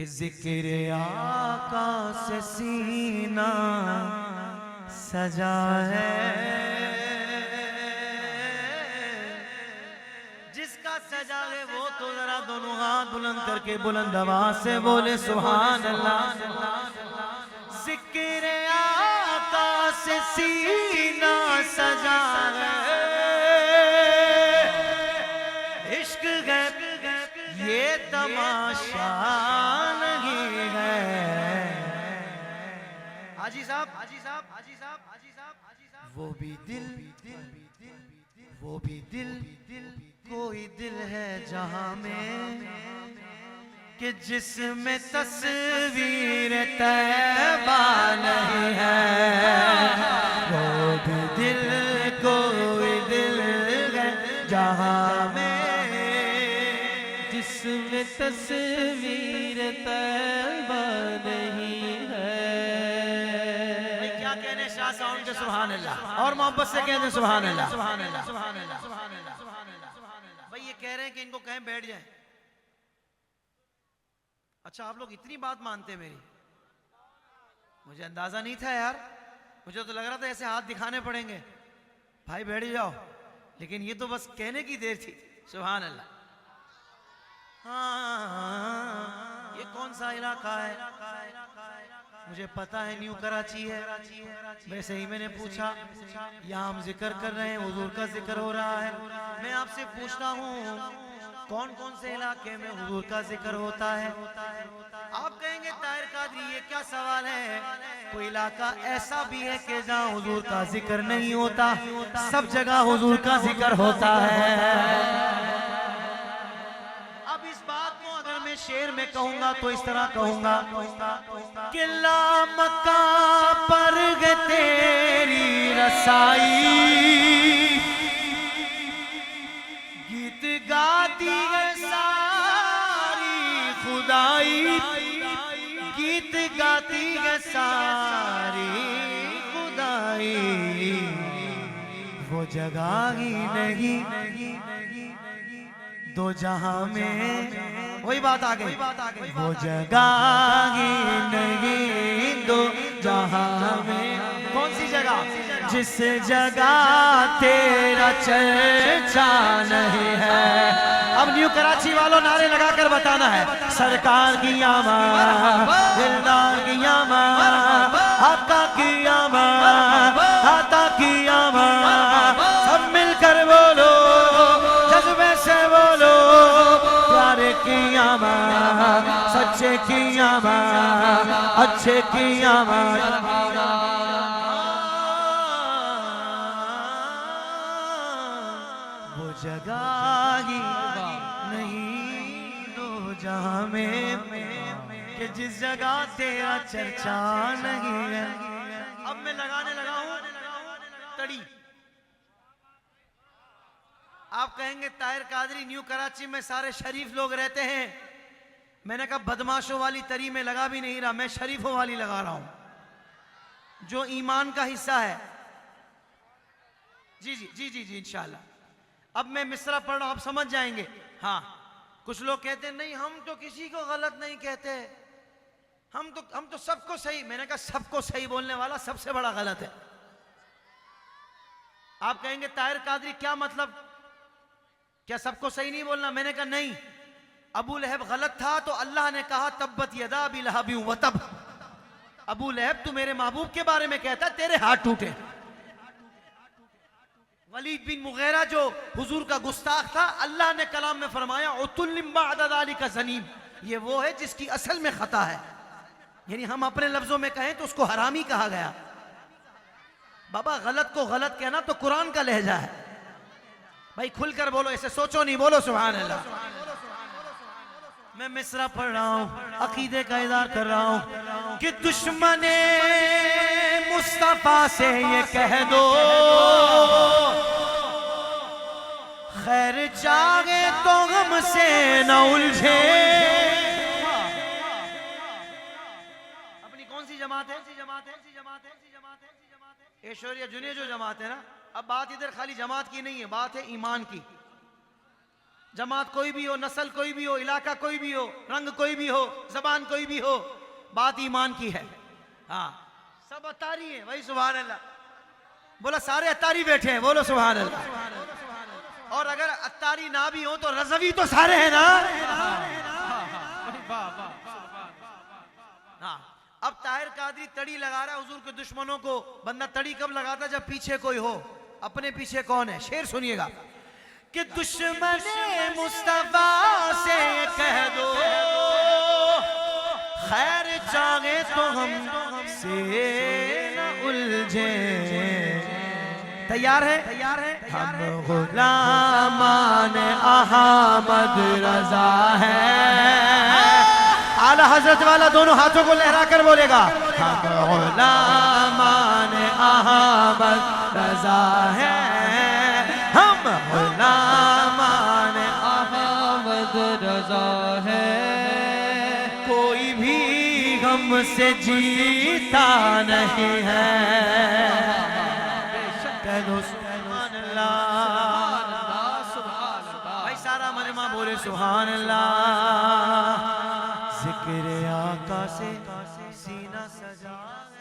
कि जिक्र आका से सीना सजा है, जिसका सजा है वो तो जरा दोनों हाथ बुलंद करके बुलंद आवाज से बोले सुभान अल्लाह। जिक्र आका से सीना सजा है, इश्क है ये तमाशा नहीं है। हाजी साहब, हाजी साहब, हाजी साहब, हाजी साहब, हाजी साहब, वो भी दिल, वो भी दिल, कोई दिल है जहां में कि जिसमें तस्वीर तैबा नहीं है। वो भी दिल, कोई दिल है जहां में जिसमें तस्वीर तैबा नहीं है। क्या कहने शाह साउंड के सुभान अल्लाह, और मोहब्बत से कहते सुभान अल्लाह, सुभान अल्लाह, सुभान अल्लाह, सुभान अल्लाह, सुभान अल्लाह। भाई ये कह रहे हैं कि इनको कहें बैठ जाएं। अच्छा आप लोग इतनी बात मानते मेरी, मुझे अंदाजा नहीं था यार, मुझे तो लग रहा था ऐसे हाथ दिखाने पड़ेंगे भाई बैठ जाओ, लेकिन ये तो बस कहने की देर थी। सुभान अल्लाह। हाँ, ये कौन सा इलाका है? मुझे पता है न्यू कराची है, वैसे ही मैंने पूछा। यहाँ हम जिक्र कर रहे हैं, हुजूर का जिक्र हो रहा है। मैं आपसे पूछता हूँ कौन कौन से इलाके में हुजूर का जिक्र होता है? आप कहेंगे ताहिर कादरी ये क्या सवाल है, कोई इलाका ऐसा भी है कि जहाँ हुजूर का जिक्र नहीं होता? सब जगह हुजूर का जिक्र होता है। अब इस बात को अगर मैं शेर में कहूंगा तो इस तरह कहूंगा कि ला मक्का पर गे तेरी रसाई, गीत गाती है सारी खुदाई, गीत गाती है सारी खुदाई। वो जगह ही नहीं दो जहां में, वही बात आ गई, वो जगह ही नहीं दो जहां में। कौन सी जगह? जिस जगह तेरा चर्चा नहीं है। अब न्यू कराची वालों नारे लगाकर बताना है, सरकार की आमाद, दिलदार की आमाद, आका की आमाद, आता की आमाद। सब मिलकर बोलो, जज्बे से बोलो, प्यारे की आमाद, सच्चे की आमाद, अच्छे की आमाद। जगह ही नहीं दो जहां में कि जिस जगह तेरा चर्चा नहीं है। अब मैं लगाने लगा हूं कड़ी। आप कहेंगे ताहिर कादरी न्यू कराची में सारे शरीफ लोग रहते हैं। मैंने कहा बदमाशों वाली तरी में लगा भी नहीं रहा, मैं शरीफों वाली लगा रहा हूं जो ईमान का हिस्सा है। जी जी जी जी जी इंशाल्लाह। अब मैं मिसरा पढ़ रहा हूं, आप समझ जाएंगे। हाँ, कुछ लोग कहते हैं नहीं हम तो किसी को गलत नहीं कहते, हम तो सबको सही। मैंने कहा सबको सही बोलने वाला सबसे बड़ा गलत है। आप कहेंगे ताहिर कादरी क्या मतलब, क्या सबको सही नहीं बोलना? मैंने कहा नहीं, अबू लहब गलत था तो अल्लाह ने कहा तब्बत यदा अबी लहब व तब। अबू लहब तू मेरे महबूब के बारे में कहता तेरे हाथ टूटे। वलीद बिन मुगीरा जो हुजूर का गुस्ताख था, अल्लाह ने कलाम में फरमाया उतुल्लिम बअद ज़ालिका ज़नीम, ये वो है जिसकी असल में खता है। यानी हम अपने लफ्जों में कहें तो उसको हरामी कहा गया। बाबा गलत को गलत कहना तो कुरान का लहजा है भाई, खुलकर बोलो, ऐसे सोचो नहीं, बोलो सुभान अल्लाह। मैं मिसरा पढ़ रहा हूं, अकीदे का इज़हार कर रहा हूं कि दुश्मने मुस्तफा से ये कह दो खैर चाहे तो हमसे न उलझे। अपनी कौन सी जमात है? ऐश्वर्या जुने जो जमात है ना। अब बात इधर खाली जमात की नहीं है, बात है ईमान की। जमात कोई भी हो, नस्ल कोई भी हो, इलाका कोई भी हो, रंग कोई भी हो, जबान कोई भी हो, बात ईमान की है। हाँ, सब अतारी है भाई, सुभान अल्लाह। बोला सारे अतारी बैठे हैं, बोलो सुभान अल्लाह। और अगर अतारी ना भी हो तो रज़वी तो सारे हैं ना। हाँ, अब ताहिर कादरी तड़ी लगा रहा है हुजूर के दुश्मनों को। बंदा तड़ी कब लगाता जब पीछे कोई हो। अपने पीछे कौन है? शेर सुनिएगा कि दुश्मन मुस्तफा से कह दो खैर चाहे तो हम से न उलझे। तैयार है? हम गुलामान अहमद रजा है। आला हजरत वाला दोनों हाथों को लहरा कर बोलेगा, हम गुलामान अहमद रजा है। हम गुलामान अहमद रजा है। कोई भी हमसे जीता नहीं है। भाई सारा मजमा बोले सुभान अल्लाह। जिक्र आका से सीना सजा है।